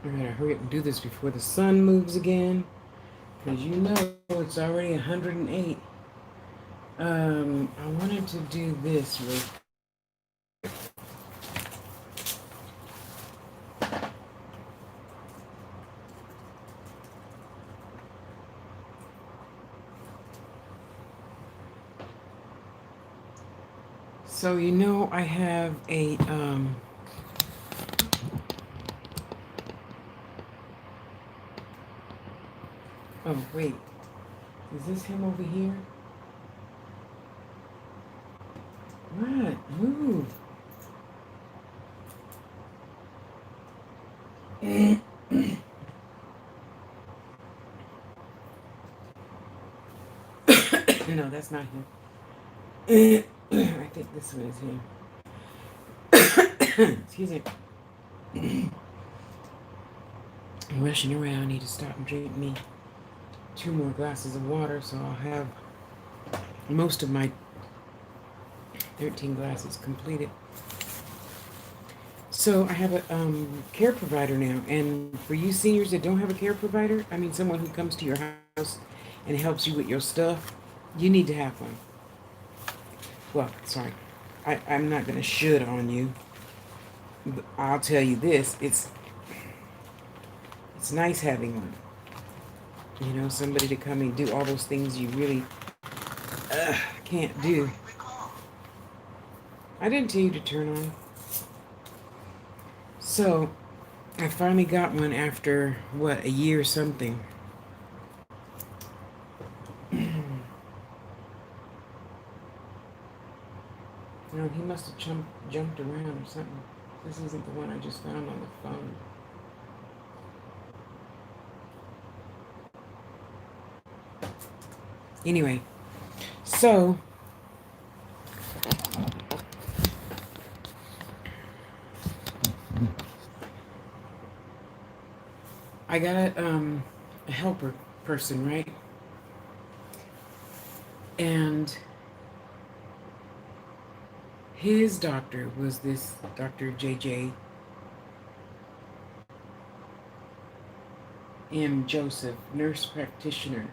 I gotta hurry up and do this before the sun moves again. Because you know it's already 108. I wanted to do this real quick. So you know I have a oh wait. Is this him over here? What? Move. No, that's not him. I think this one is him. Excuse me. I'm rushing around. I need to stop and drink me 2 more glasses of water so I'll have most of my 13 glasses completed. So I have a care provider now, and for you seniors that don't have a care provider, I mean someone who comes to your house and helps you with your stuff, you need to have one. Well, sorry, I'm not gonna should on you. But I'll tell you this: it's nice having one. You know, somebody to come and do all those things you really can't do. I didn't tell you to turn on. So I finally got one after what, a year or something. No, he must have jumped around or something. This isn't the one I just found on the phone. Anyway, so I got a helper person, right? And his doctor was this Dr. JJ M. Joseph, nurse practitioner.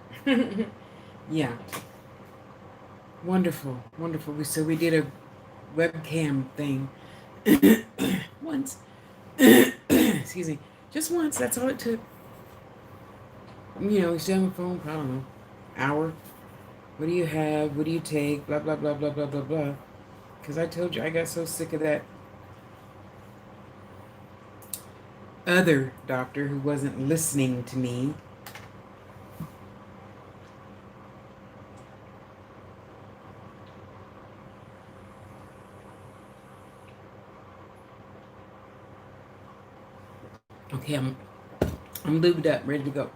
Yeah, wonderful, wonderful. So we did a webcam thing once. Excuse me, just once. That's all it took. You know, we stay on the phone for, I don't know, hour. What do you have? What do you take? Blah blah blah blah blah blah blah. Because I told you I got so sick of that other doctor who wasn't listening to me. Okay, I'm lubed up, ready to go.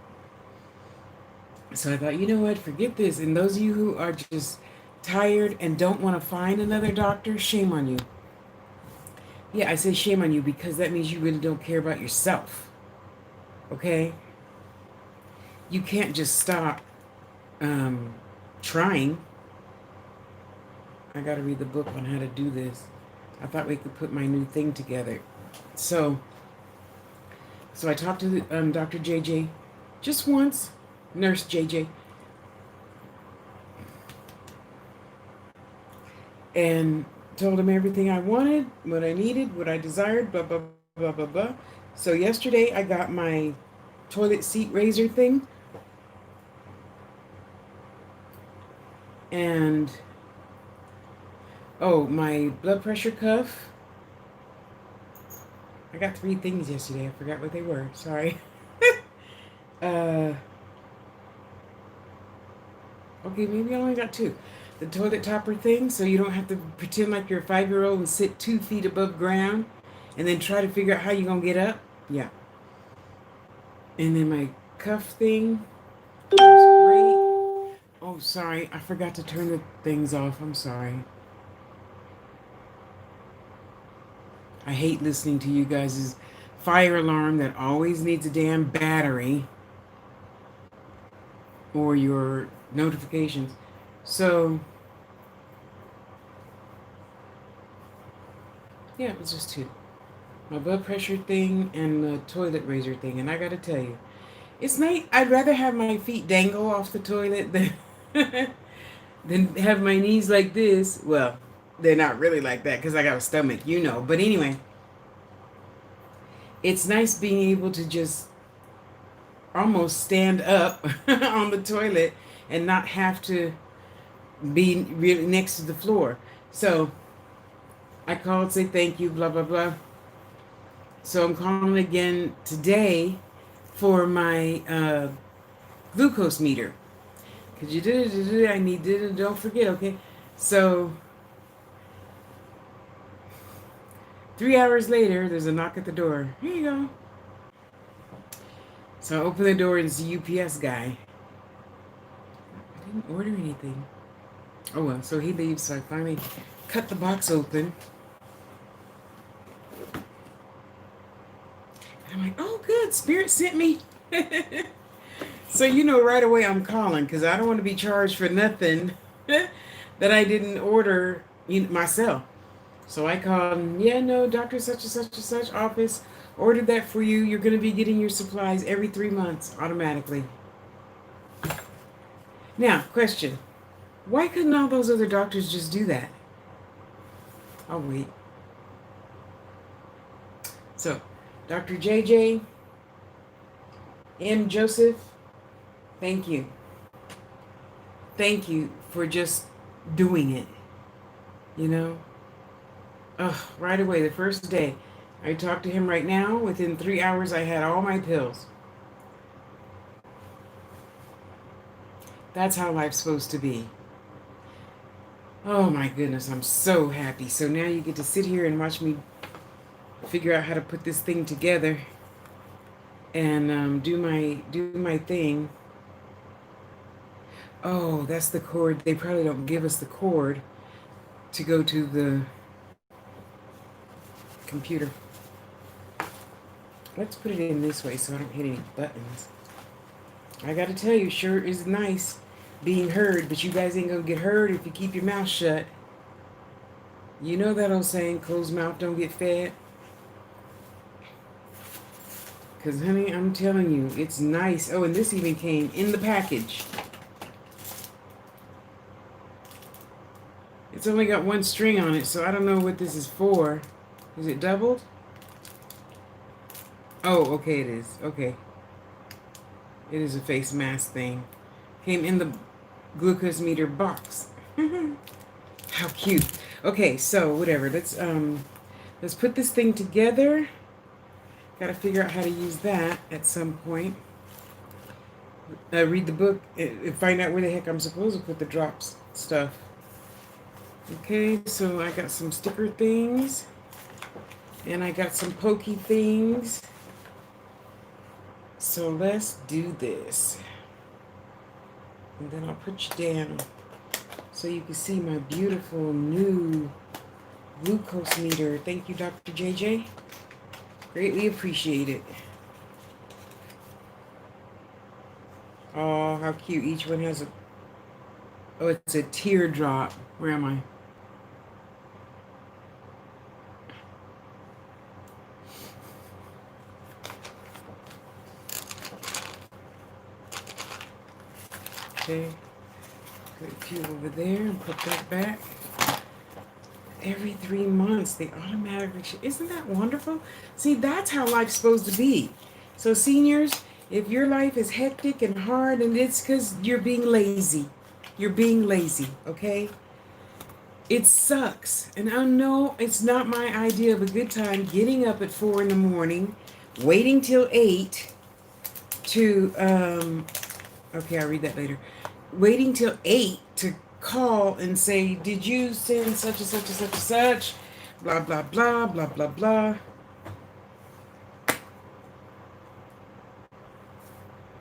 So I thought, you know what, forget this. And those of you who are just tired and don't want to find another doctor, shame on you. Yeah, I say shame on you because that means you really don't care about yourself. Okay? You can't just stop trying. I got to read the book on how to do this. I thought we could put my new thing together. So I talked to Dr. JJ just once, Nurse JJ, and told him everything I wanted, what I needed, what I desired, blah, blah, blah, blah, blah. So yesterday I got my toilet seat raiser thing, and oh, my blood pressure cuff. I got 3 things yesterday. I forgot what they were. Sorry. Okay, maybe I only got 2. The toilet topper thing, so you don't have to pretend like you're a 5-year-old and sit 2 feet above ground and then try to figure out how you're going to get up. Yeah. And then my cuff thing. That was great. Oh, sorry. I forgot to turn the things off. I'm sorry. I hate listening to you guys' fire alarm that always needs a damn battery or your notifications. So, yeah, it was just 2. my blood pressure thing and the toilet razor thing. And I got to tell you, it's nice. I'd rather have my feet dangle off the toilet than than have my knees like this. Well, they're not really like that because I got a stomach, you know. But anyway, it's nice being able to just almost stand up on the toilet and not have to be really next to the floor. So I called, say thank you, blah blah blah. So I'm calling again today for my glucose meter. Cause you did it, I need it. Don't forget, okay? So 3 hours later, there's a knock at the door. Here you go. So I open the door and it's the UPS guy. I didn't order anything. Oh well, so he leaves. So I finally cut the box open. And I'm like, oh good, Spirit sent me. So you know right away I'm calling because I don't want to be charged for nothing that I didn't order myself. So I called him, yeah, no, Dr. Such and such and such office ordered that for you. You're going to be getting your supplies every 3 months automatically. Now, question. Why couldn't all those other doctors just do that? I'll wait. So, Dr. JJ, M. Joseph, thank you. Thank you for just doing it. You know? Right away, the first day. I talked to him right now. Within 3 hours, I had all my pills. That's how life's supposed to be. Oh my goodness, I'm so happy. So now you get to sit here and watch me figure out how to put this thing together and do my thing. Oh, that's the cord. They probably don't give us the cord to go to the computer. Let's put it in this way so I don't hit any buttons. I gotta tell you, sure is nice being heard, but you guys ain't gonna get heard if you keep your mouth shut. You know that old saying, closed mouth don't get fed? Because, honey, I'm telling you, it's nice. Oh, and this even came in the package. It's only got one string on it, so I don't know what this is for. Is it doubled? Oh, okay, it is. Okay. It is a face mask thing. Came in the glucose meter box. How cute. Okay, so whatever. Let's put this thing together. Got to figure out how to use that at some point. Read the book and find out where the heck I'm supposed to put the drops stuff. Okay, so I got some sticker things. And I got some pokey things. So let's do this. And then I'll put you down so you can see my beautiful new glucose meter. Thank you, Dr. JJ. Greatly appreciate it. Oh, how cute. Each one has a... Oh, it's a teardrop. Where am I? Okay. Put a few over there and put that back. Every 3 months, they automatically... Isn't that wonderful? See, that's how life's supposed to be. So, seniors, if your life is hectic and hard, and it's because you're being lazy. You're being lazy, okay? It sucks. And I know it's not my idea of a good time getting up at 4 in the morning, waiting till 8 to... Okay, I'll read that later. Waiting till 8 to call and say, did you send such and such and such and such? Blah, blah, blah, blah, blah, blah.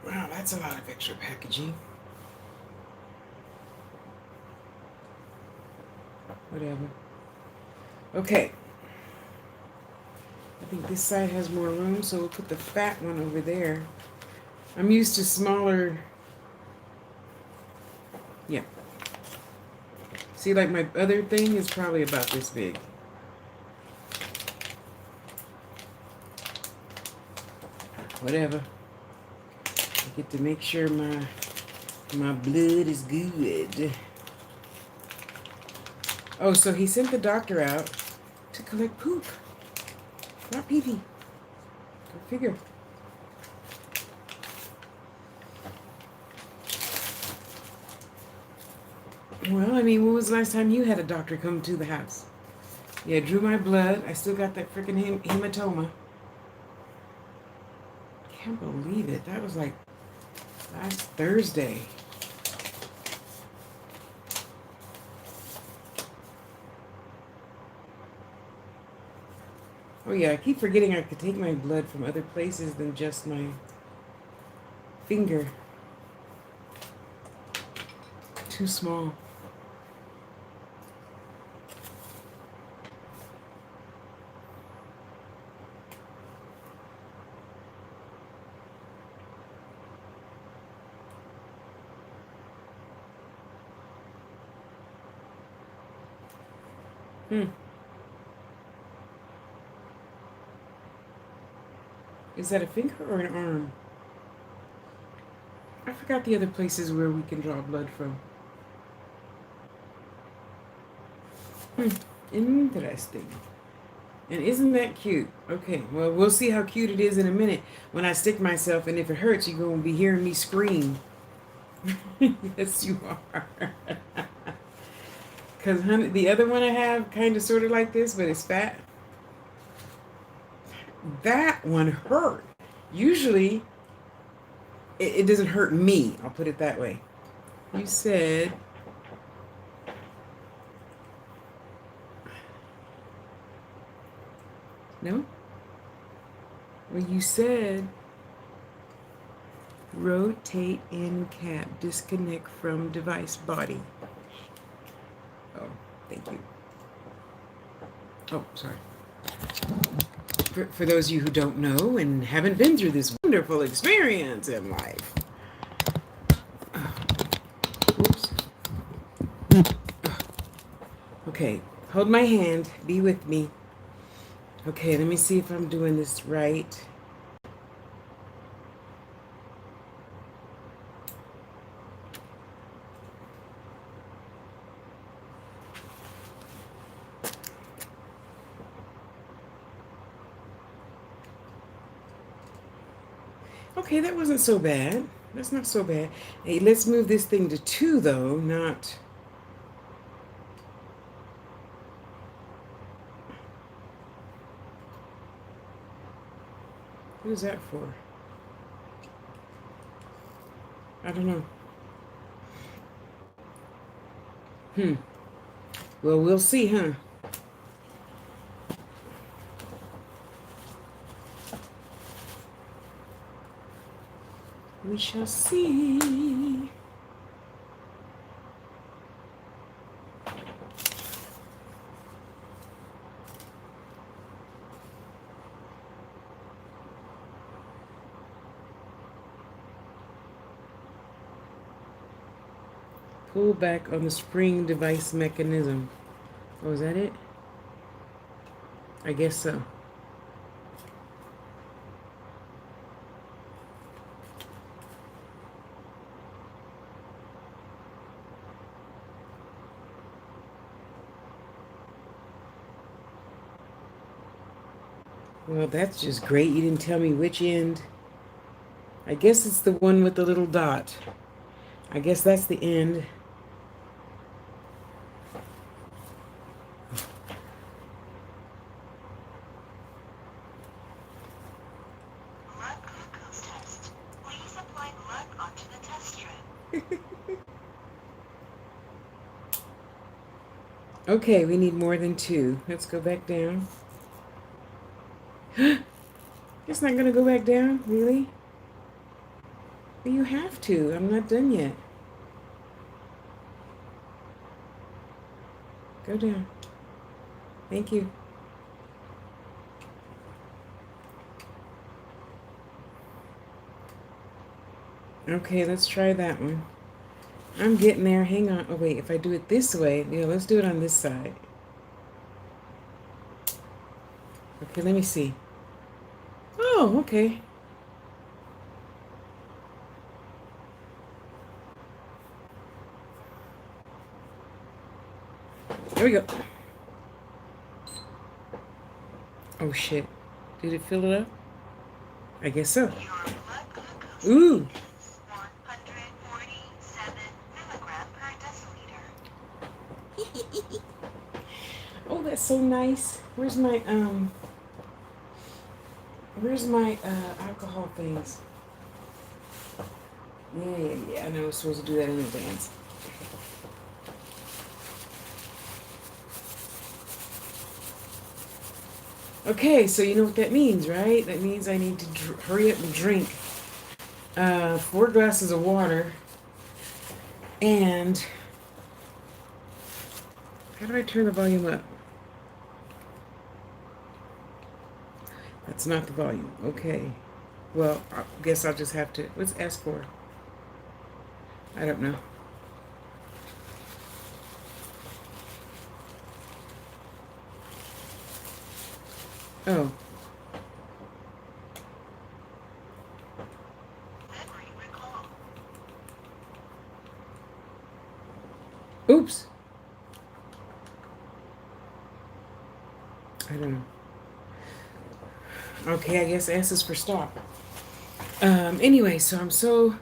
Wow, that's a lot of extra packaging. Whatever. Okay. I think this side has more room, so we'll put the fat one over there. I'm used to smaller... Yeah. See, like my other thing is probably about this big. whatever. I get to make sure my blood is good. Oh, so he sent the doctor out to collect poop, not pee-pee. Go figure. Well, I mean, when was the last time you had a doctor come to the house? Yeah, drew my blood. I still got that freaking hematoma. Can't believe it. That was like last Thursday. Oh yeah, I keep forgetting I could take my blood from other places than just my finger. Too small. Is that a finger or an arm? I forgot the other places where we can draw blood from. Interesting. And isn't that cute? Okay, well, we'll see how cute it is in a minute when I stick myself, and if it hurts, you're going to be hearing me scream. Yes, you are. Because the other one I have kind of sort of like this, but it's fat. That one hurt. Usually, it doesn't hurt me. I'll put it that way. You said... No? Well, you said rotate end cap, disconnect from device body. Oh, thank you. Oh, sorry. For those of you who don't know and haven't been through this wonderful experience in life. Oops. Okay, hold my hand. Be with me. Okay, let me see if I'm doing this right. Okay, that wasn't so bad. That's not so bad. Hey, let's move this thing to 2, though, not... What is that for? I don't know. Well, we'll see, huh? We shall see. Pull back on the spring device mechanism. Oh, is that it? I guess so. Well, that's just great. You didn't tell me which end. I guess it's the one with the little dot. I guess that's the end. Blood glucose test. Please apply blood onto the test strip. Okay, we need more than 2. Let's go back down. It's not going to go back down? Really? Well, you have to. I'm not done yet. Go down. Thank you. Okay, let's try that one. I'm getting there. Hang on. Oh, wait. If I do it this way, yeah, let's do it on this side. Okay, let me see. Oh, okay. There we go. Oh shit. Did it fill it up? I guess so. Your blood glucose Ooh. is 147 milligram per deciliter. Oh, that's so nice. Where's my alcohol things? Yeah. I know I was supposed to do that in advance. Okay, so you know what that means, right? That means I need to hurry up and drink 4 glasses of water. And how do I turn the volume up? That's not the volume. Okay. Well, I guess I'll just have to. What's S for? I don't know. Oh. Memory recall. Oops. I don't know. Okay, I guess S is for stop. Anyway, so I'm so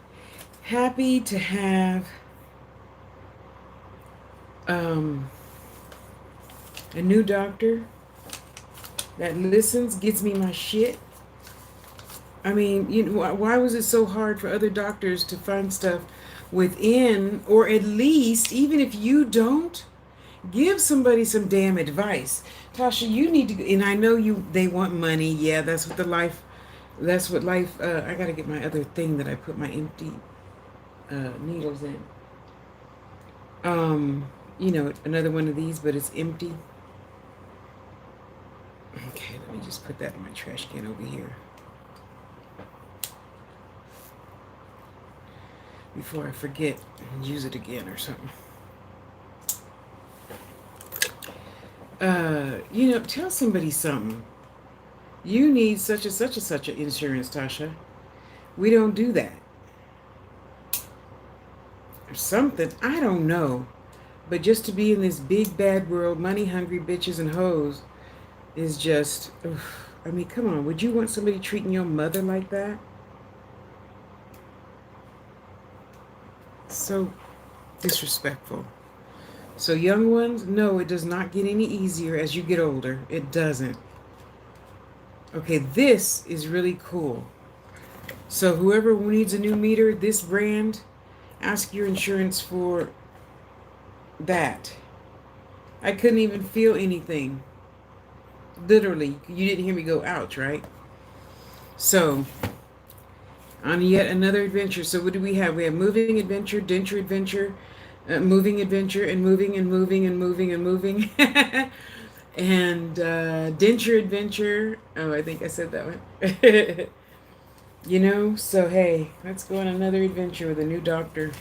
happy to have a new doctor that listens, gets me my shit. I mean, you know, why was it so hard for other doctors to find stuff within, or at least, even if you don't, give somebody some damn advice. Tasha, you need to, and I know they want money. Yeah, that's what life, I gotta get my other thing that I put my empty needles in. You know, another one of these, but it's empty. Okay, let me just put that in my trash can over here before I forget and use it again or something. You know, tell somebody something. You need such and such an insurance, Tasha. We don't do that. Or something. I don't know. But just to be in this big bad world, money hungry bitches and hoes is just, I mean, come on. Would you want somebody treating your mother like that? So disrespectful. So young ones, no, it does not get any easier as you get older. It doesn't. Okay, this is really cool. So whoever needs a new meter, this brand, ask your insurance for that. I couldn't even feel anything. Literally, you didn't hear me go ouch, right? So, on yet another adventure. So what do we have? We have moving adventure, denture adventure, moving adventure, and moving and moving and moving and moving. And denture adventure. Oh, I think I said that one. You know, so hey, let's go on another adventure with a new doctor.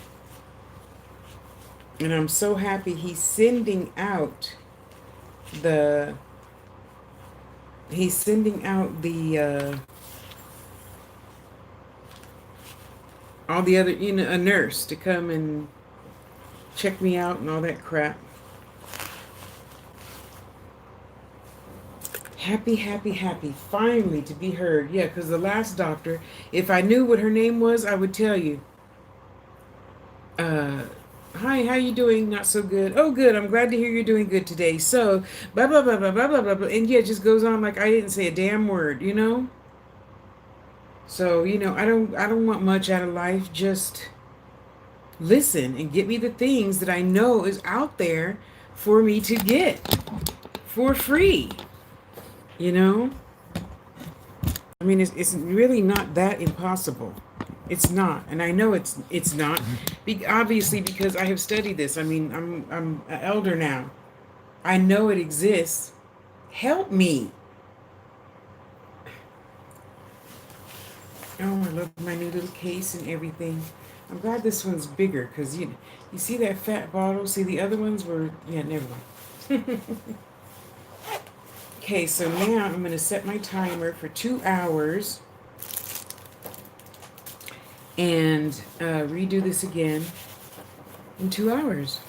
And I'm so happy he's sending out the all the other, you know, a nurse to come and check me out and all that crap. Happy, happy, happy. Finally to be heard. Yeah, because the last doctor, if I knew what her name was, I would tell you. Hi, how you doing? Not so good. Oh, good. I'm glad to hear you're doing good today. So, blah, blah, blah, blah, blah, blah, blah, blah. And yeah, it just goes on like I didn't say a damn word, you know? So, you know, I don't want much out of life. Just listen and get me the things that I know is out there for me to get for free. You know? I mean, it's really not that impossible. It's not, and I know it's not. Obviously, because I have studied this. I mean, I'm an elder now. I know it exists. Help me. Oh, I love my new little case and everything. I'm glad this one's bigger because you see that fat bottle. See the other ones were never mind. Okay, so now I'm going to set my timer for 2 hours and redo this again in 2 hours.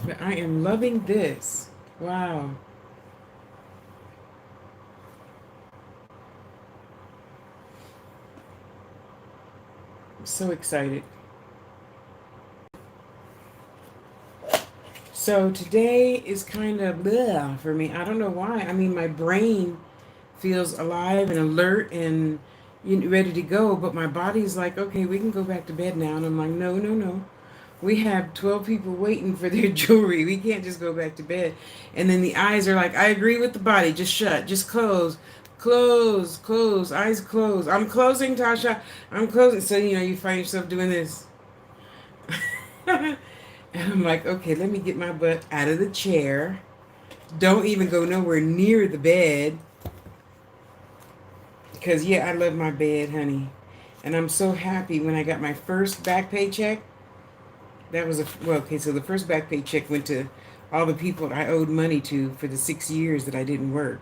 But I am loving this. Wow. I'm so excited. So today is kind of bleh for me. I don't know why. I mean, my brain feels alive and alert and ready to go, but my body's like, okay, we can go back to bed now. And I'm like, no, no, no. We have 12 people waiting for their jewelry. We can't just go back to bed. And then the eyes are like, I agree with the body. Just shut. Just close. Close. Close. Eyes closed. I'm closing, Tasha. I'm closing. So, you find yourself doing this. And I'm like, okay, let me get my butt out of the chair. Don't even go nowhere near the bed. Because, yeah, I love my bed, honey. And I'm so happy when I got my first back paycheck. That was okay, so the first back paycheck went to all the people I owed money to for the 6 years that I didn't work.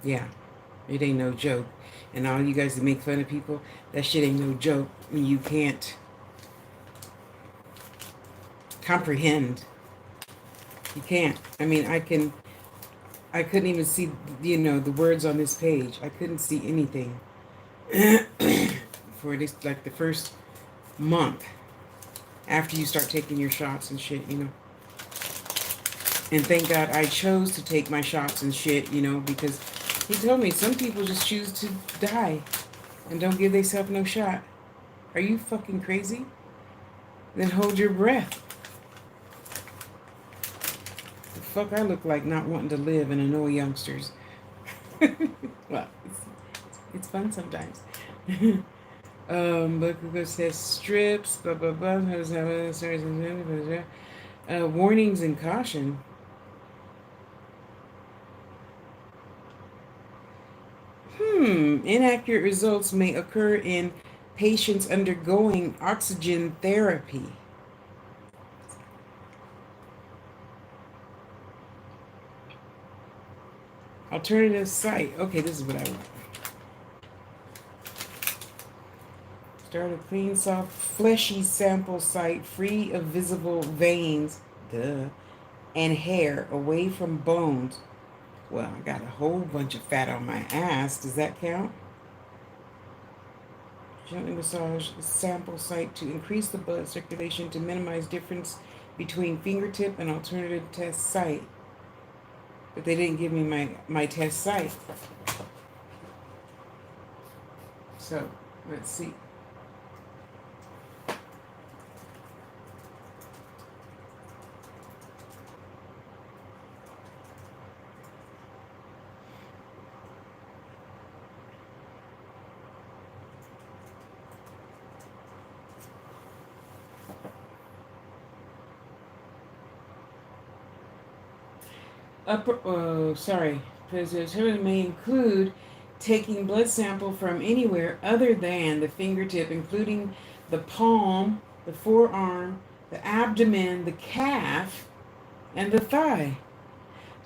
Yeah, it ain't no joke. And all you guys that make fun of people, that shit ain't no joke when you can't comprehend. You can't. I mean, I couldn't even see, the words on this page. I couldn't see anything for this, like the first month after you start taking your shots and shit. And thank God I chose to take my shots and shit, because he told me some people just choose to die and don't give themselves no shot. Are you fucking crazy? Then hold your breath. The fuck I look like not wanting to live and annoy youngsters. Well, it's fun sometimes. Look who says strips, blah blah blah. Warnings and caution. Inaccurate results may occur in patients undergoing oxygen therapy. Alternative site. Okay, this is what I want. Start a clean, soft, fleshy sample site free of visible veins, and hair away from bones. Well, I got a whole bunch of fat on my ass. Does that count? Gently massage the sample site to increase the blood circulation to minimize difference between fingertip and alternative test site. But they didn't give me my test site. So, let's see. Preservation may include taking blood sample from anywhere other than the fingertip, including the palm, the forearm, the abdomen, the calf, and the thigh.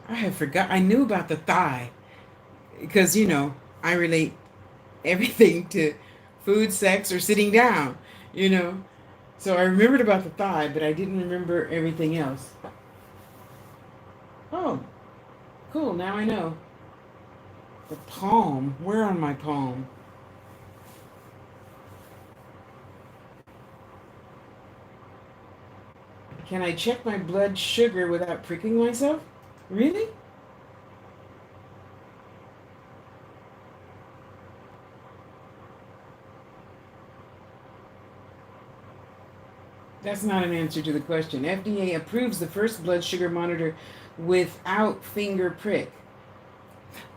I have forgot. I knew about the thigh because I relate everything to food, sex, or sitting down. So I remembered about the thigh, but I didn't remember everything else. Oh, cool. Now I know. The palm. Where on my palm? Can I check my blood sugar without pricking myself? Really? That's not an answer to the question. FDA approves the first blood sugar monitor without finger prick.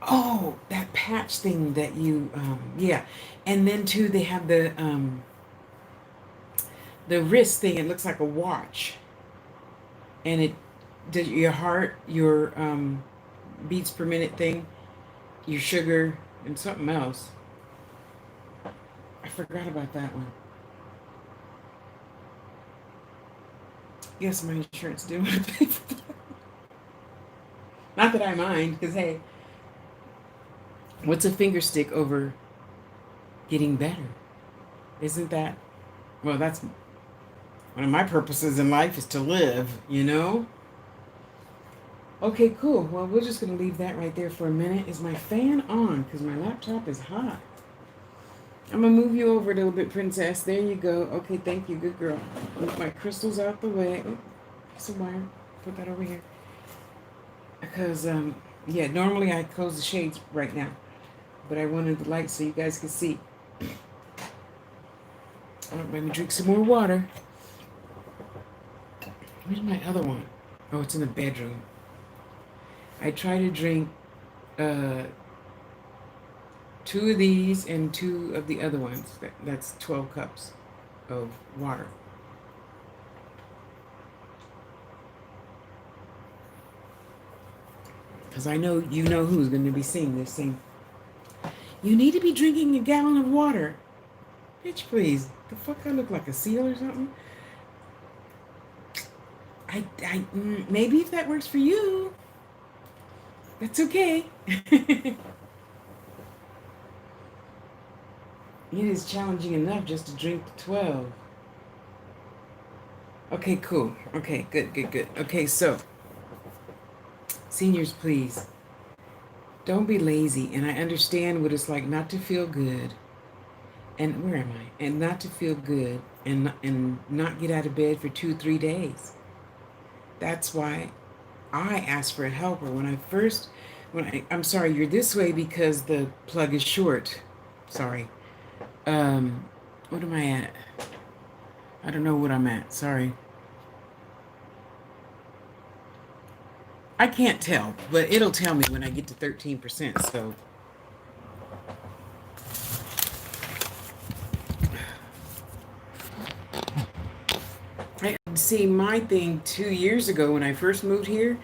Oh, that patch thing that you, yeah. And then too, they have the wrist thing. It looks like a watch, and it does your heart, your beats per minute thing, your sugar, and something else. I forgot about that one. Yes, my insurance did want to pay for that. Not that I mind, because hey, what's a finger stick over getting better? Isn't that? Well, that's One of my purposes in life is to live, you know? Okay, cool. Well, we're just going to leave that right there for a minute. Is my fan on? Because my laptop is hot. I'm going to move you over a little bit, princess. There you go. Okay, thank you. Good girl. Move my crystals out the way. Oh, some wire. Put that over here. Because, yeah, normally I close the shades right now. But I wanted the light so you guys could see. Let me drink some more water. Where's my other one? Oh, it's in the bedroom. I try to drink 2 of these and 2 of the other ones. That's 12 cups of water. Because I know you know who's going to be seeing this thing. You need to be drinking a gallon of water. Bitch, please. The fuck, I look like a seal or something? Maybe if that works for you, that's okay. It is challenging enough just to drink 12. Okay, cool. Okay, good. Okay, so, seniors, please, don't be lazy. And I understand what it's like not to feel good. And where am I? And not to feel good and not get out of bed for 2-3 days. That's why I asked for a helper I'm sorry, you're this way because the plug is short. Sorry. What am I at? I don't know what I'm at. Sorry. I can't tell, but it'll tell me when I get to 13%, so. See, my thing 2 years ago when I first moved here,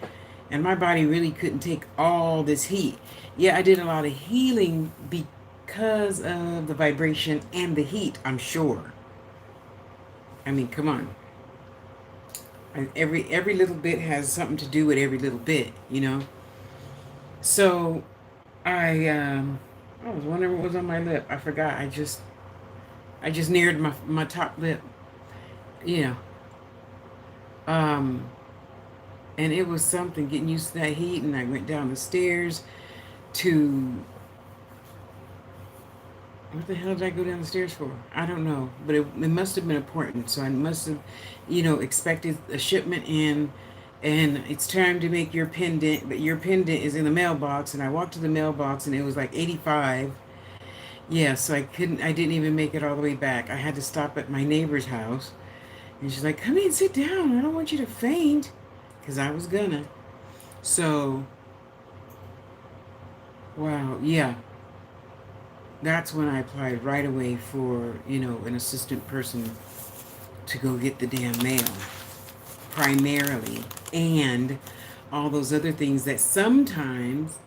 and my body really couldn't take all this heat. Yeah, I did a lot of healing because of the vibration and the heat, I'm sure. I mean, come on. Every little bit has something to do with every little bit, you know. So, I was wondering what was on my lip. I forgot. I just neared my top lip. You know. And it was something getting used to that heat, and I went down the stairs to, what the hell did I go down the stairs for? I don't know, but it must have been important. So I must have, expected a shipment in, and it's time to make your pendant, but your pendant is in the mailbox. And I walked to the mailbox, and it was like 85. Yeah, so I didn't even make it all the way back. I had to stop at my neighbor's house, and she's like, "Come in, sit down. I don't want you to faint," because I was gonna. So, wow, yeah. That's when I applied right away for, an assistant person to go get the damn mail, primarily, and all those other things that sometimes,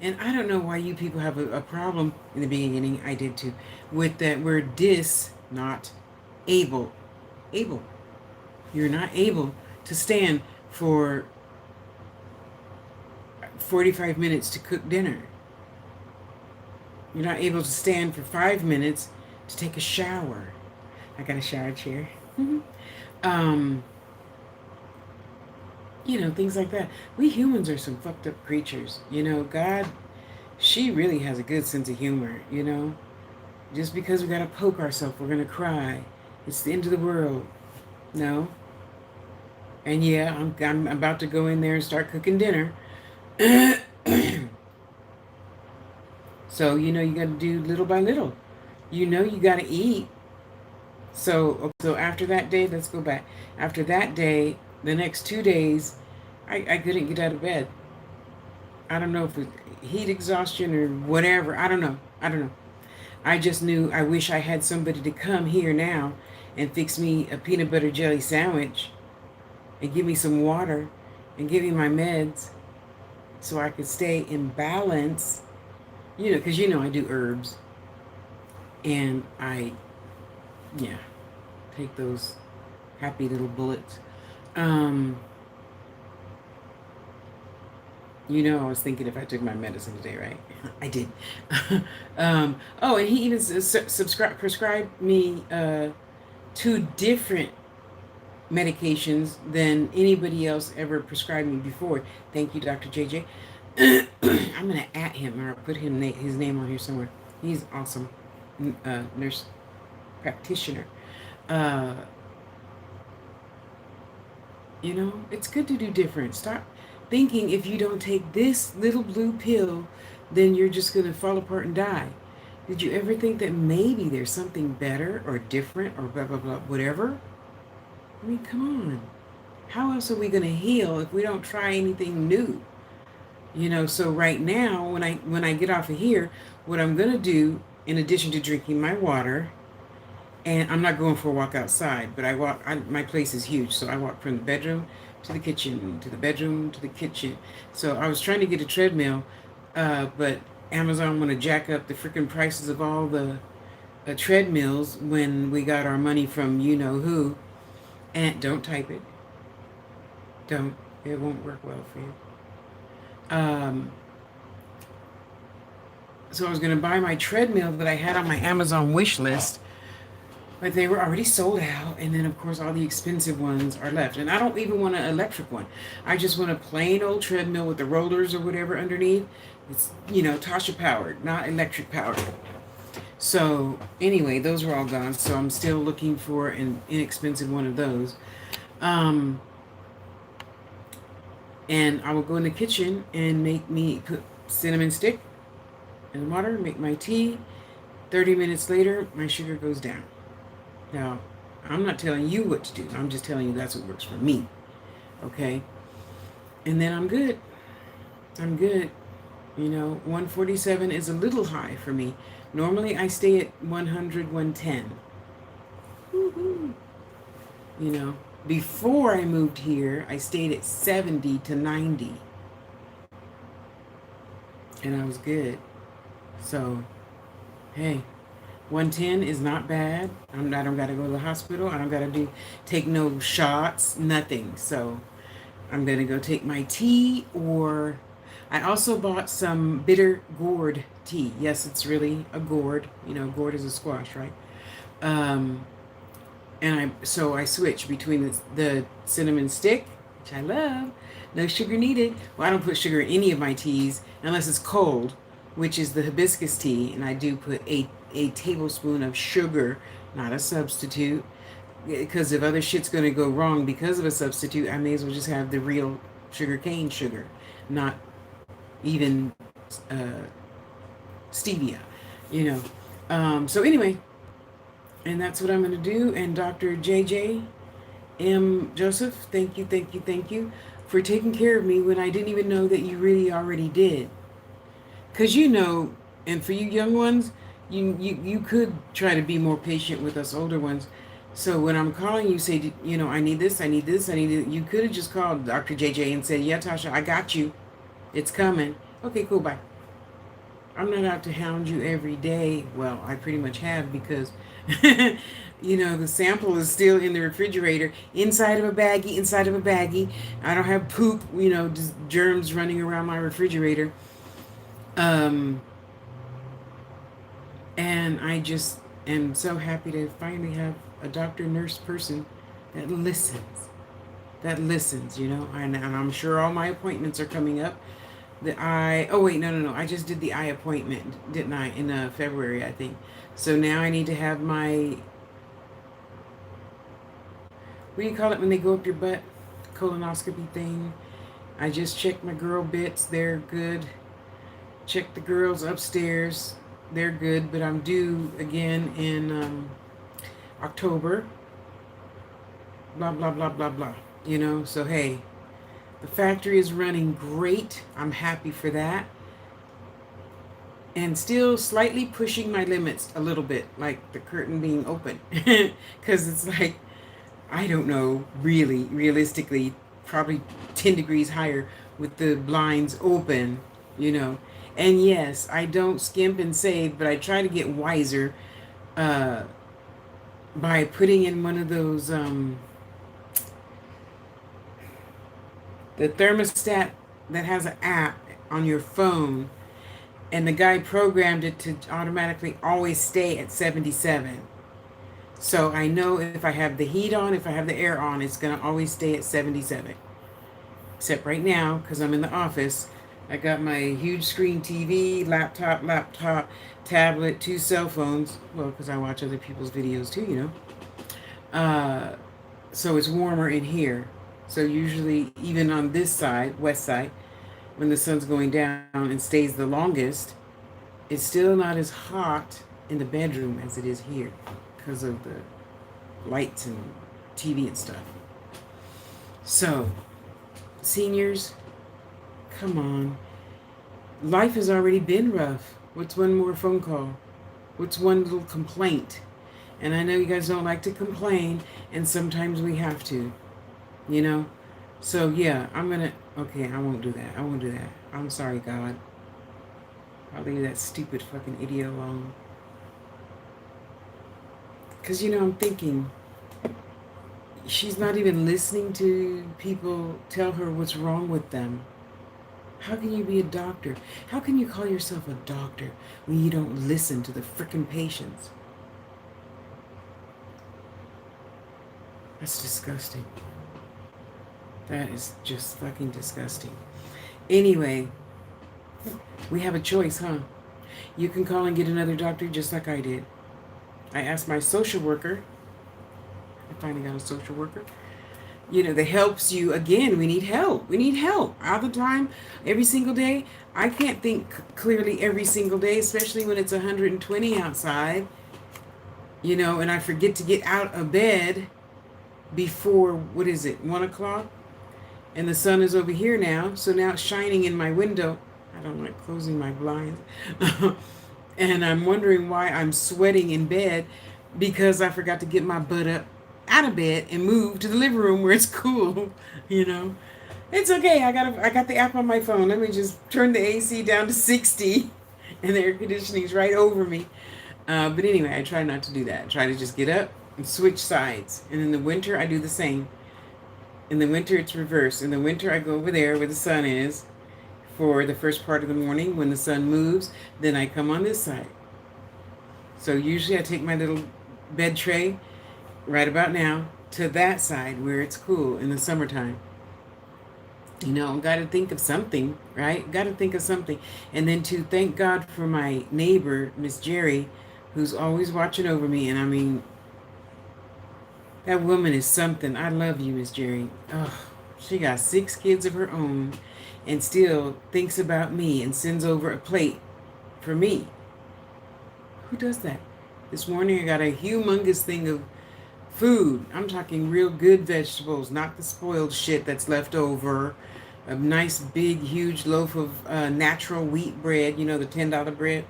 and I don't know why you people have a problem in the beginning, I did too, with that word not able. Able. You're not able to stand for 45 minutes to cook dinner. You're not able to stand for 5 minutes to take a shower. I got a shower chair. Things like that. We humans are some fucked up creatures. God, she really has a good sense of humor, Just because we gotta poke ourselves, we're gonna cry. It's the end of the world. No. And yeah, I'm about to go in there and start cooking dinner. So, you got to do little by little. You got to eat. So after that day, let's go back. After that day, the next 2 days, I couldn't get out of bed. I don't know if it was heat exhaustion or whatever. I don't know. I just knew I wish I had somebody to come here now and fix me a peanut butter jelly sandwich and give me some water and give me my meds so I could stay in balance. Because I do herbs. And I take those happy little bullets. I was thinking if I took my medicine today, right? I did. And he even prescribed me two different medications than anybody else ever prescribed me before. Thank you, Dr. JJ. I'm gonna at him or put his name on here somewhere. He's awesome, nurse practitioner. Uh, it's good to do different. Stop thinking if you don't take this little blue pill, then you're just gonna fall apart and die. Did you ever think that maybe there's something better or different or blah blah blah whatever? I mean, come on. How else are we gonna heal if we don't try anything new? So right now when I get off of here, what I'm gonna do, in addition to drinking my water, and I'm not going for a walk outside, but my place is huge, so I walk from the bedroom to the kitchen, to the bedroom to the kitchen. So I was trying to get a treadmill, but Amazon want to jack up the freaking prices of all the treadmills when we got our money from you know who. And don't type it. Don't. It won't work well for you. So I was going to buy my treadmill that I had on my Amazon wish list, but they were already sold out. And then, of course, all the expensive ones are left. And I don't even want an electric one. I just want a plain old treadmill with the rollers or whatever underneath. It's, Tasha powered, not electric powered. So anyway, those were all gone. So I'm still looking for an inexpensive one of those. And I will go in the kitchen and put cinnamon stick in the water, make my tea. 30 minutes later, my sugar goes down. Now, I'm not telling you what to do. I'm just telling you that's what works for me. Okay? And then I'm good. 147 is a little high for me. Normally, I stay at 100, 110. Woo-hoo. Before I moved here, I stayed at 70 to 90. And I was good. So, hey, 110 is not bad. I don't got to go to the hospital. I don't got to take no shots, nothing. So, I'm going to go take my tea, or I also bought some bitter gourd tea. Yes, it's really a gourd. Gourd is a squash, right? And I switch between the cinnamon stick, which I love, no sugar needed. Well, I don't put sugar in any of my teas unless it's cold, which is the hibiscus tea, and I do put a tablespoon of sugar, not a substitute, because if other shit's going to go wrong because of a substitute, I may as well just have the real cane sugar, not even stevia, So anyway, and that's what I'm going to do. And Dr. JJ M. Joseph, thank you for taking care of me when I didn't even know that you really already did. Because and for you young ones, you could try to be more patient with us older ones. So when I'm calling you, say, I need this, I need this, I need it. You could have just called Dr. JJ and said, yeah, Tasha, I got you. It's coming. Okay, cool, bye. I'm not out to hound you every day. Well, I pretty much have, because, the sample is still in the refrigerator, inside of a baggie. I don't have poop, just germs running around my refrigerator. And I just am so happy to finally have a doctor, nurse person that listens, and I'm sure all my appointments are coming up. No. I just did the eye appointment, didn't I, in February, I think. So now I need to have my, what do you call it when they go up your butt? Colonoscopy thing. I just checked my girl bits. They're good. Checked the girls upstairs. They're good, but I'm due again in October. Blah, blah, blah, blah, blah. So hey, the factory is running great. I'm happy for that. And still slightly pushing my limits a little bit, like the curtain being open. Because it's like, I don't know, realistically, probably 10 degrees higher with the blinds open, And yes, I don't skimp and save, but I try to get wiser by putting in one of those, the thermostat that has an app on your phone, and the guy programmed it to automatically always stay at 77. So I know if I have the heat on, if I have the air on, it's going to always stay at 77. Except right now, because I'm in the office, I got my huge screen TV, laptop, tablet, 2 cell phones. Well, because I watch other people's videos too, you know. So it's warmer in here. So usually, even on this side, west side, when the sun's going down and stays the longest, it's still not as hot in the bedroom as it is here because of the lights and TV and stuff. So, seniors, come on. Life has already been rough. What's one more phone call? What's one little complaint? And I know you guys don't like to complain, and sometimes we have to, you know? So, yeah, okay, I won't do that. I won't do that. I'm sorry, God. I'll leave that stupid fucking idiot alone. Because, I'm thinking, she's not even listening to people tell her what's wrong with them. How can you be a doctor? How can you call yourself a doctor when you don't listen to the frickin' patients? That's disgusting. That is just fucking disgusting. Anyway, we have a choice, huh? You can call and get another doctor just like I did. I asked my social worker. I finally got a social worker. That helps you. Again, we need help. We need help all the time, every single day. I can't think clearly every single day, especially when it's 120 outside, and I forget to get out of bed before, 1 o'clock? And the sun is over here now, so now it's shining in my window. I don't like closing my blinds. And I'm wondering why I'm sweating in bed because I forgot to get my butt up out of bed and move to the living room where it's cool. It's okay. I got the app on my phone. Let me just turn the AC down to 60 and the air conditioning's right over me. But anyway, I try not to do that. I try to just get up and switch sides. And in the winter, I do the same. In the winter, it's reversed. In the winter, I go over there where the sun is for the first part of the morning. When the sun moves, then I come on this side. So usually I take my little bed tray right about now to that side where it's cool in the summertime. Got to think of something, right? Got to think of something. And then to thank God for my neighbor, Miss Jerry, who's always watching over me. And I mean, that woman is something. I love you, Miss Jerry. Oh, she got 6 kids of her own and still thinks about me and sends over a plate for me. Who does that? This morning I got a humongous thing of food. I'm talking real good vegetables, not the spoiled shit that's left over. A nice big huge loaf of natural wheat bread, the $10 bread,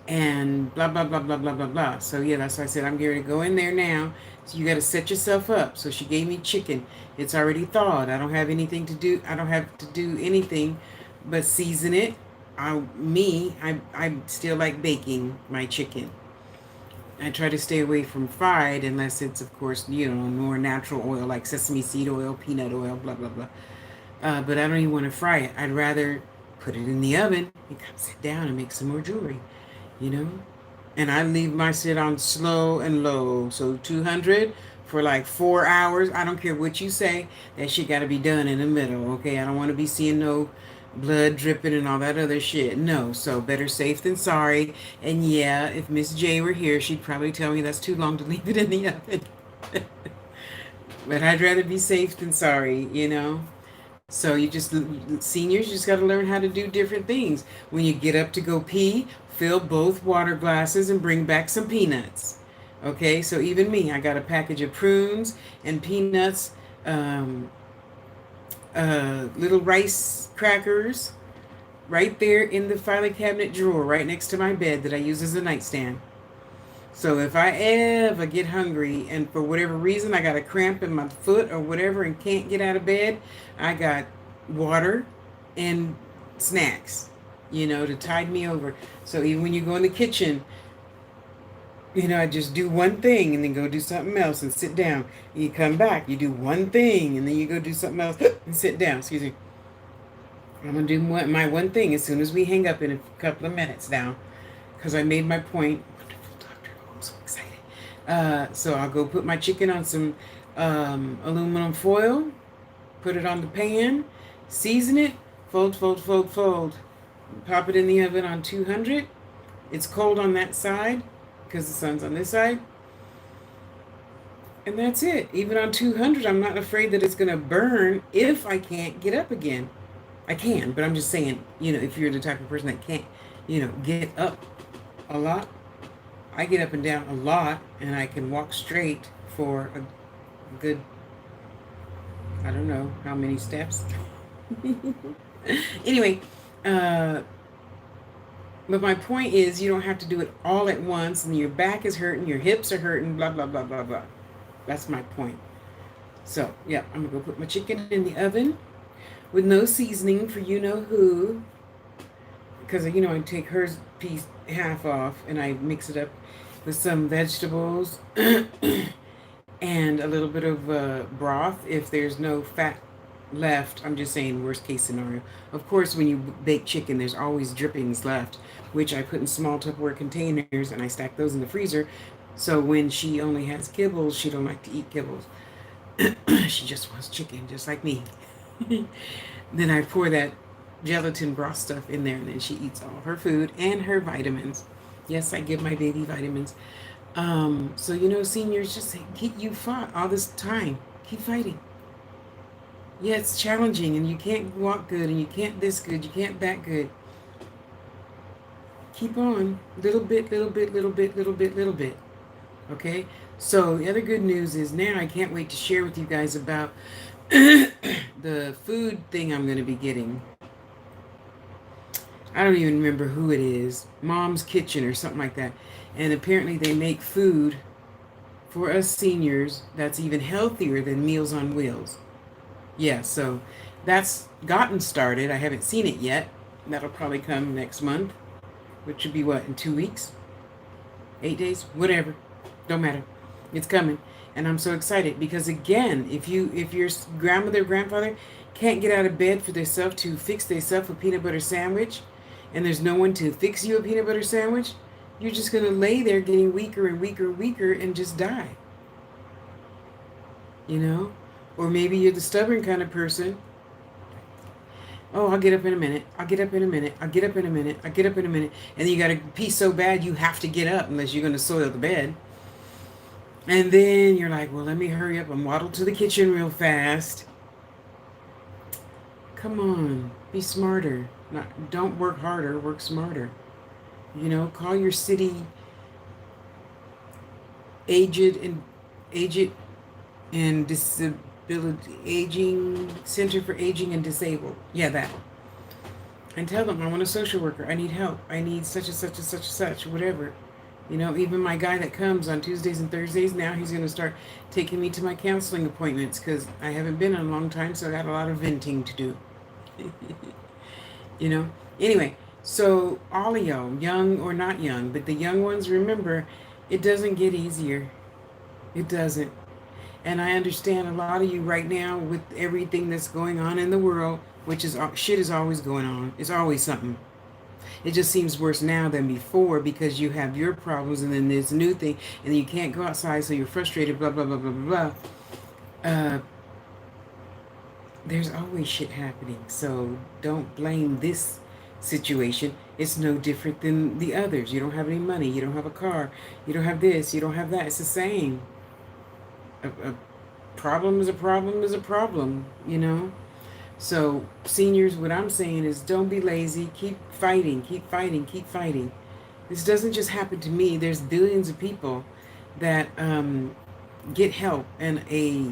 and blah blah blah blah blah blah blah. So yeah, that's why I said I'm going to go in there now. So you got to set yourself up. So she gave me chicken. It's already thawed. I don't have anything to do. I don't have to do anything but season it. I still like baking my chicken. I try to stay away from fried unless it's, of course, more natural oil like sesame seed oil, peanut oil, blah, blah, blah. But I don't even want to fry it. I'd rather put it in the oven and come sit down and make some more jewelry, And I leave my sit on slow and low. So 200 for like 4 hours. I don't care what you say. That shit got to be done in the middle, okay? I don't want to be seeing no blood dripping and all that other shit. No, so better safe than sorry. And yeah, if Miss J were here, she'd probably tell me that's too long to leave it in the oven. But I'd rather be safe than sorry, So seniors just got to learn how to do different things. When you get up to go pee, fill both water glasses and bring back some peanuts. Okay, so even me, I got a package of prunes and peanuts, little rice crackers right there in the filing cabinet drawer right next to my bed that I use as a nightstand. So if I ever get hungry and for whatever reason I got a cramp in my foot or whatever and can't get out of bed, I got water and snacks, to tide me over. So even when you go in the kitchen, I just do one thing and then go do something else and sit down. You come back, you do one thing and then you go do something else and sit down. Excuse me. I'm going to do my one thing as soon as we hang up in a couple of minutes now because I made my point. Wonderful doctor. Oh, I'm so excited. So I'll go put my chicken on some aluminum foil, put it on the pan, season it, fold, fold, fold, fold, pop it in the oven on 200. It's cold on that side because the sun's on this side. And that's it. Even on 200, I'm not afraid that it's going to burn if I can't get up again. I can, but I'm just saying, if you're the type of person that can't, get up a lot, I get up and down a lot, and I can walk straight for a good, I don't know how many steps. Anyway, but my point is, you don't have to do it all at once, and your back is hurting, your hips are hurting, blah, blah, blah, blah, blah. That's my point. So, yeah, I'm going to go put my chicken in the oven with no seasoning for you-know-who. Because, I take her piece half off, and I mix it up with some vegetables and a little bit of broth if there's no fat left. I'm just saying worst case scenario. Of course, when you bake chicken, there's always drippings left, which I put in small Tupperware containers, and I stack those in the freezer. So when she only has kibbles, she don't like to eat kibbles. She just wants chicken, just like me. Then I pour that gelatin broth stuff in there, and then she eats all her food and her vitamins. Yes, I give my baby vitamins. So seniors, just you fought all this time. Keep fighting. Yeah, it's challenging, and you can't walk good, and you can't this good, you can't that good. Keep on, little bit, little bit, little bit, little bit, little bit. Okay? So the other good news is now I can't wait to share with you guys about the food thing I'm going to be getting. I don't even remember who it is. Mom's Kitchen or something like that. And apparently they make food for us seniors that's even healthier than Meals on Wheels. Yeah, so that's gotten started. I haven't seen it yet. That'll probably come next month, which would be what, in 2 weeks? 8 days? Whatever. Don't matter. It's coming. And I'm so excited because, again, if your grandmother or grandfather can't get out of bed for themselves to fix themselves a peanut butter sandwich, and there's no one to fix you a peanut butter sandwich, you're just going to lay there getting weaker and weaker and weaker and just die. Or maybe you're the stubborn kind of person. Oh, I'll get up in a minute. I'll get up in a minute. I'll get up in a minute. I'll get up in a minute. And then you got to pee so bad you have to get up unless you're going to soil the bed. And then you're like, well, let me hurry up and waddle to the kitchen real fast. Come on, be smarter. Don't work harder, work smarter. Call your city aged and disability aging center for aging and disabled. Yeah, that. And tell them I want a social worker. I need help. I need such and such and such and such, whatever. Even my guy that comes on Tuesdays and Thursdays, now he's going to start taking me to my counseling appointments because I haven't been in a long time, so I got a lot of venting to do. Anyway, so all of y'all, young or not young, but the young ones, remember, it doesn't get easier. It doesn't. And I understand a lot of you right now with everything that's going on in the world, which is shit is always going on. It's always something. It just seems worse now than before because you have your problems and then there's a new thing and then you can't go outside, so you're frustrated, blah, blah, blah, blah, blah, blah. There's always shit happening. So don't blame this situation. It's no different than the others. You don't have any money. You don't have a car. You don't have this. You don't have that. It's the same. A problem is a problem is a problem, So, seniors, what I'm saying is don't be lazy. Keep fighting, keep fighting, keep fighting. This doesn't just happen to me. There's billions of people that get help, and a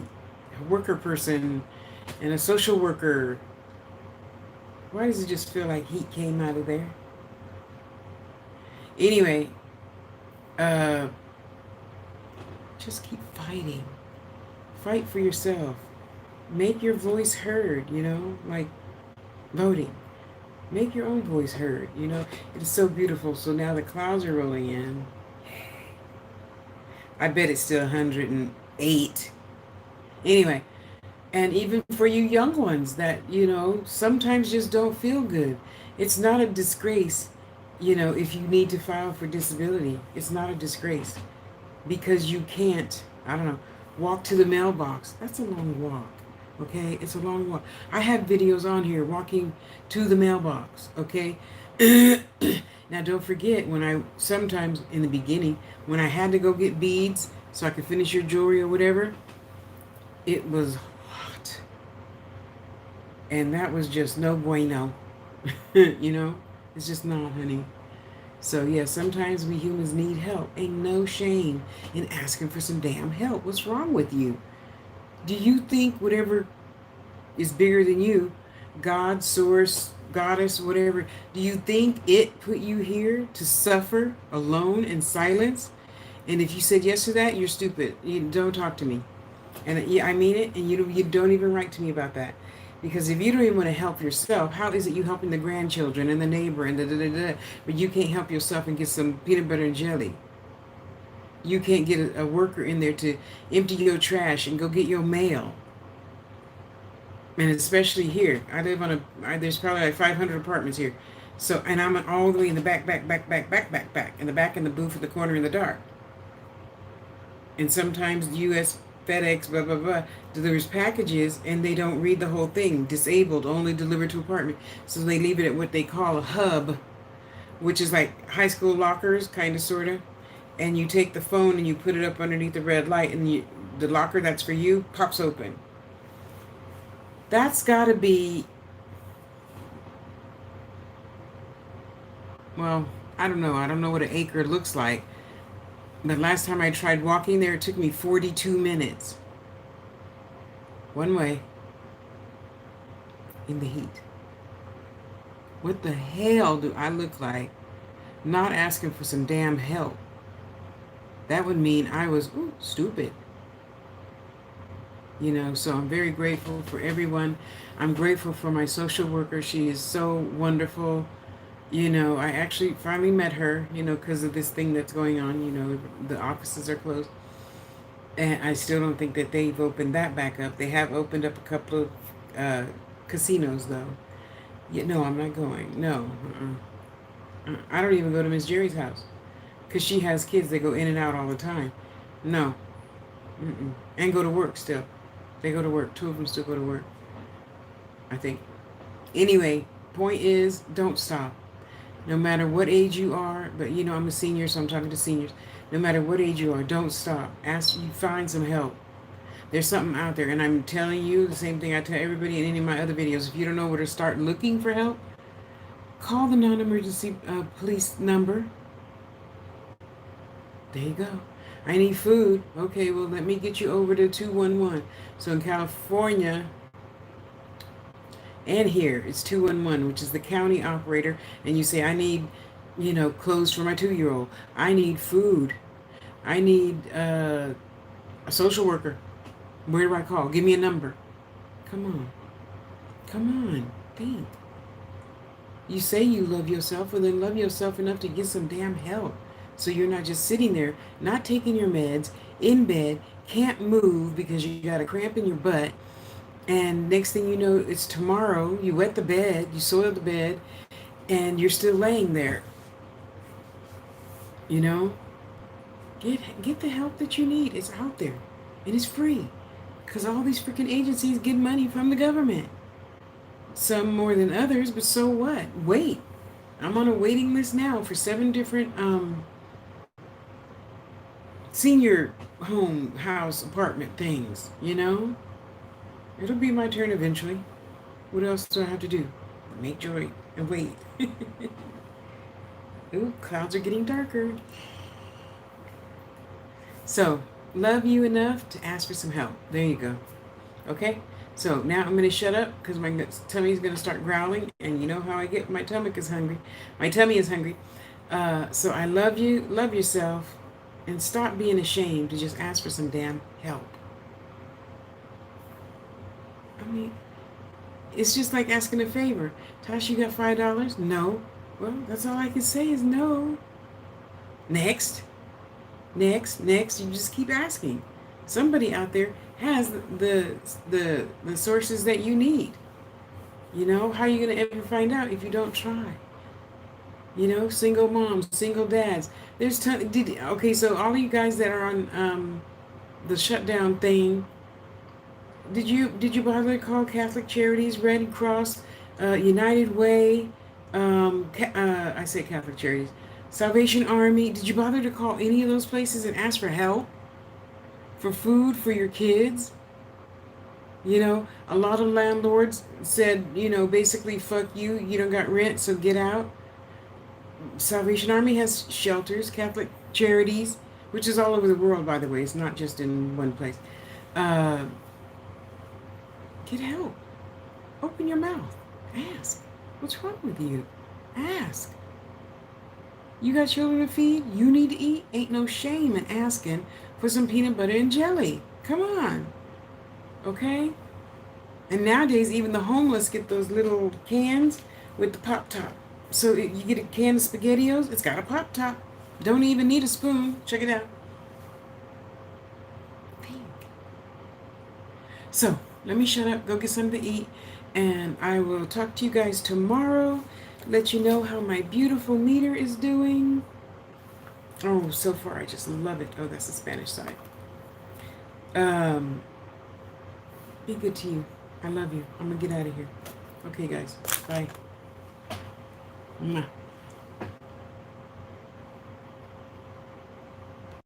worker person and a social worker. Why does it just feel like heat came out of there? Anyway, just keep fighting. Fight for yourself. Make your voice heard, like voting. Make your own voice heard, It is so beautiful. So now the clouds are rolling in. I bet it's still 108. Anyway, and even for you young ones that, sometimes just don't feel good. It's not a disgrace, if you need to file for disability. It's not a disgrace. because you can't, I don't know, walk to the mailbox. That's a long walk. Okay, it's a long walk. I have videos on here walking to the mailbox. Okay. Now don't forget, when I sometimes in the beginning, when I had to go get beads so I could finish your jewelry or whatever, it was hot. And that was just no bueno. You know? It's just not, honey. So yeah, sometimes we humans need help. Ain't no shame in asking for some damn help. What's wrong with you? Do you think whatever is bigger than you, God, source, goddess, whatever, do you think it put you here to suffer alone in silence? And if you said yes to that, you're stupid. You don't talk to me. And yeah, I mean it. And you don't even write to me about that. Because if you don't even want to help yourself, how is it you helping the grandchildren and the neighbor and but you can't help yourself and get some peanut butter and jelly? You can't get a worker in there to empty your trash and go get your mail. And especially here, I live on there's probably like 500 apartments here. So, and I'm all the way in the back, in the back, in the booth, in the corner, in the dark. And sometimes U.S. FedEx, blah, blah, blah, delivers packages and they don't read the whole thing. Disabled, only delivered to apartment. So they leave it at what they call a hub, which is like high school lockers, kind of, sort of. And you take the phone and you put it up underneath the red light and the locker that's for you pops open. That's got to be, well, I don't know. I don't know what an acre looks like. The last time I tried walking there, it took me 42 minutes. One way. In the heat. What the hell do I look like not asking for some damn help? That would mean I was stupid. You know, so I'm very grateful for everyone. I'm grateful for my social worker. She is so wonderful. You know, I actually finally met her, you know, because of this thing that's going on. You know, the offices are closed. And I still don't think that they've opened that back up. They have opened up a couple of casinos, though. Yeah, no, I'm not going. No. I don't even go to Miss Jerry's house. Because she has kids that go in and out all the time. No. And go to work still. They go to work. 2 of them still go to work, I think. Anyway, point is, don't stop. No matter what age you are, but you know, I'm a senior, so I'm talking to seniors. No matter what age you are, don't stop. Ask, you find some help. There's something out there, and I'm telling you the same thing I tell everybody in any of my other videos. If you don't know where to start looking for help, call the non-emergency police number. There you go. I need food. Okay, well, let me get you over to 211. So in California and here, it's 211, which is the county operator. And you say, I need, you know, clothes for my 2-year-old. I need food. I need a social worker. Where do I call? Give me a number. Come on. Come on. Think. You say you love yourself, well, then love yourself enough to get some damn help. So you're not just sitting there, not taking your meds, in bed, can't move because you got a cramp in your butt. And next thing you know, it's tomorrow. You wet the bed, you soil the bed, and you're still laying there. You know? Get the help that you need. It's out there. And it's free. Because all these freaking agencies get money from the government. Some more than others, but so what? Wait. I'm on a waiting list now for 7 different senior home, house, apartment things, you know? It'll be my turn eventually. What else do I have to do? Make joy and wait. Ooh, clouds are getting darker. So, love you enough to ask for some help. There you go. Okay? So now I'm going to shut up because my tummy is going to start growling. And you know how I get, my tummy is hungry. My tummy is hungry. So I love you. Love yourself. And stop being ashamed to just ask for some damn help. I mean, it's just like asking a favor. Tasha, you got $5? No. Well, that's all I can say is no. Next. You just keep asking. Somebody out there has the sources that you need. You know, how are you going to ever find out if you don't try? You know, single moms, single dads. There's okay, so all of you guys that are on the shutdown thing, did you bother to call Catholic Charities, Red Cross, United Way, I say Catholic Charities, Salvation Army? Did you bother to call any of those places and ask for help, for food for your kids? You know, a lot of landlords said, basically, fuck you. You don't got rent, so get out. Salvation Army has shelters, Catholic Charities, which is all over the world, by the way. It's not just in one place. Uh, get help. Open your mouth. Ask. What's wrong with you? Ask. You got children to feed? You need to eat? Ain't no shame in asking for some peanut butter and jelly. Come on. Okay? And nowadays, even the homeless get those little cans with the pop top. So you get a can of SpaghettiOs, it's got a pop top. Don't even need a spoon. Check it out. Think. So let me shut up, go get something to eat, and I will talk to you guys tomorrow. Let you know how my beautiful meter is doing. Oh, so far I just love it. Oh, that's the Spanish side. Be good to you. I love you. I'm gonna get out of here. Okay, guys. Bye. Mwah.